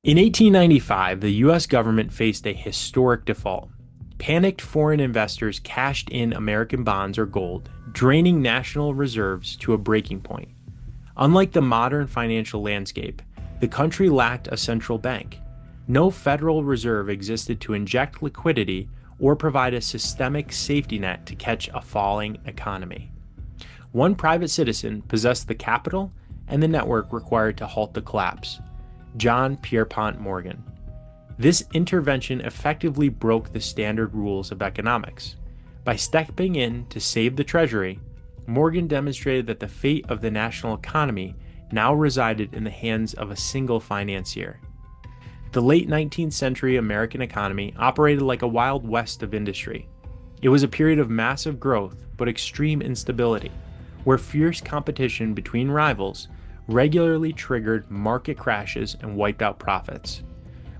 In 1895, the US government faced a historic default. Panicked foreign investors cashed in American bonds or gold, draining national reserves to a breaking point. Unlike the modern financial landscape, the country lacked a central bank. No Federal Reserve existed to inject liquidity or provide a systemic safety net to catch a falling economy. One private citizen possessed the capital and the network required to halt the collapse: John Pierpont Morgan. This intervention effectively broke the standard rules of economics. By stepping in to save the Treasury, Morgan demonstrated that the fate of the national economy now resided in the hands of a single financier. The late 19th century American economy operated like a wild west of industry. It was a period of massive growth but extreme instability, where fierce competition between rivals regularly triggered market crashes and wiped out profits.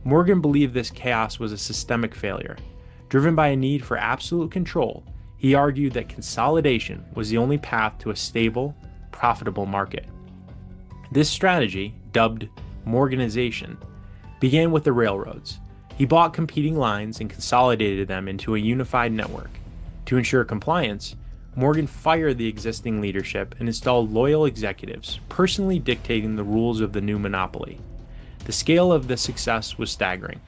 Morgan believed this chaos was a systemic failure. Driven by a need for absolute control, he argued that consolidation was the only path to a stable, profitable market. This strategy, dubbed Morganization, began with the railroads. He bought competing lines and consolidated them into a unified network. To ensure compliance, Morgan fired the existing leadership and installed loyal executives, personally dictating the rules of the new monopoly. The scale of the success was staggering.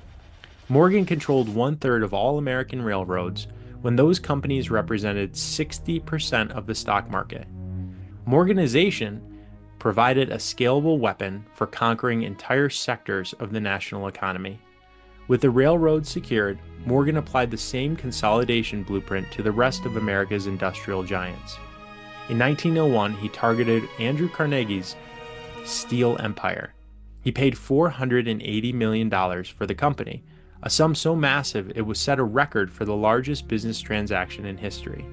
Morgan controlled 1/3 of all American railroads when those companies represented 60% of the stock market. Morganization provided a scalable weapon for conquering entire sectors of the national economy. With the railroads secured, Morgan applied the same consolidation blueprint to the rest of America's industrial giants. In 1901, he targeted Andrew Carnegie's steel empire. He paid $480 million for the company, a sum so massive it would set a record for the largest business transaction in history.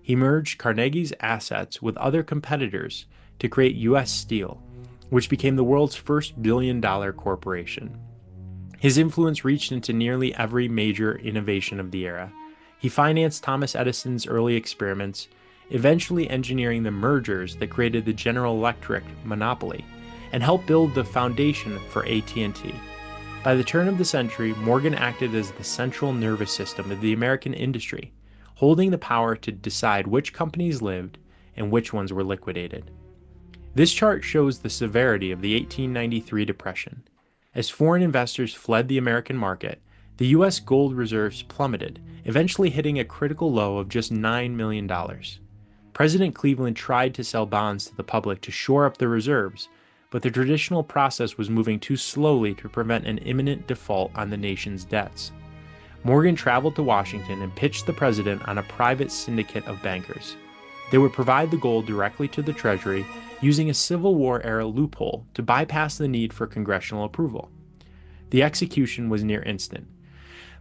He merged Carnegie's assets with other competitors to create U.S. Steel, which became the world's first billion-dollar corporation. His influence reached into nearly every major innovation of the era. He financed Thomas Edison's early experiments, eventually engineering the mergers that created the General Electric monopoly, and helped build the foundation for AT&T. By the turn of the century, Morgan acted as the central nervous system of the American industry, holding the power to decide which companies lived and which ones were liquidated. This chart shows the severity of the 1893 Depression. As foreign investors fled the American market, the U.S. gold reserves plummeted, eventually hitting a critical low of just $9 million. President Cleveland tried to sell bonds to the public to shore up the reserves, but the traditional process was moving too slowly to prevent an imminent default on the nation's debts. Morgan traveled to Washington and pitched the president on a private syndicate of bankers. They would provide the gold directly to the Treasury using a Civil War-era loophole to bypass the need for congressional approval. The execution was near instant.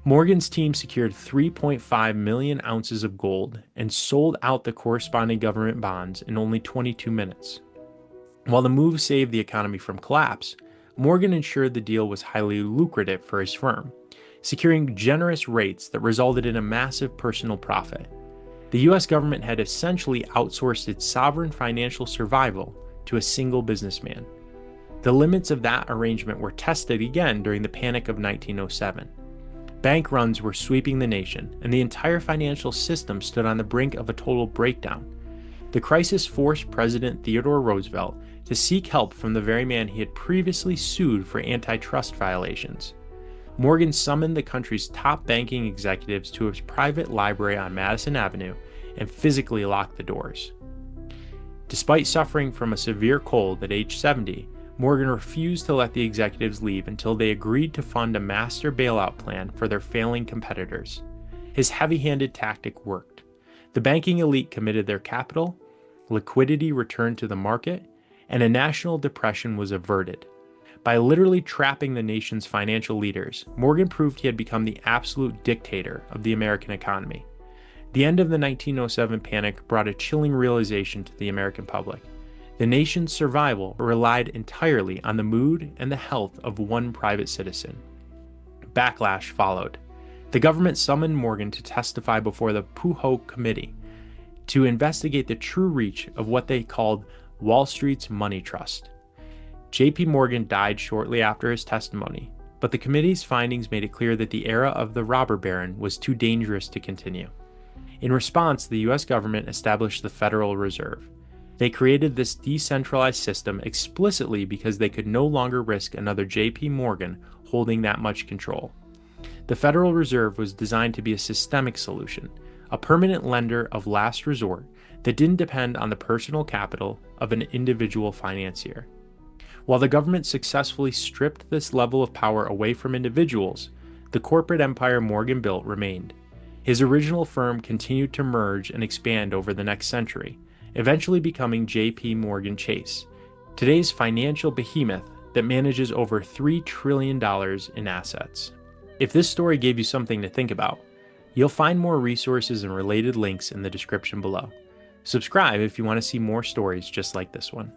Morgan's team secured 3.5 million ounces of gold and sold out the corresponding government bonds in only 22 minutes. While the move saved the economy from collapse, Morgan ensured the deal was highly lucrative for his firm, securing generous rates that resulted in a massive personal profit. The U.S. government had essentially outsourced its sovereign financial survival to a single businessman. The limits of that arrangement were tested again during the Panic of 1907. Bank runs were sweeping the nation, and the entire financial system stood on the brink of a total breakdown. The crisis forced President Theodore Roosevelt to seek help from the very man he had previously sued for antitrust violations. Morgan summoned the country's top banking executives to his private library on Madison Avenue and physically locked the doors. Despite suffering from a severe cold at age 70, Morgan refused to let the executives leave until they agreed to fund a master bailout plan for their failing competitors. His heavy-handed tactic worked. The banking elite committed their capital, liquidity returned to the market, and a national depression was averted. By literally trapping the nation's financial leaders, Morgan proved he had become the absolute dictator of the American economy. The end of the 1907 panic brought a chilling realization to the American public. The nation's survival relied entirely on the mood and the health of one private citizen. Backlash followed. The government summoned Morgan to testify before the Pujo Committee to investigate the true reach of what they called Wall Street's money trust. J.P. Morgan died shortly after his testimony, but the committee's findings made it clear that the era of the robber baron was too dangerous to continue. In response, the US government established the Federal Reserve. They created this decentralized system explicitly because they could no longer risk another JP Morgan holding that much control. The Federal Reserve was designed to be a systemic solution, a permanent lender of last resort that didn't depend on the personal capital of an individual financier. While the government successfully stripped this level of power away from individuals, the corporate empire Morgan built remained. His original firm continued to merge and expand over the next century, eventually becoming JP Morgan Chase, today's financial behemoth that manages over $3 trillion in assets. If this story gave you something to think about, you'll find more resources and related links in the description below. Subscribe if you want to see more stories just like this one.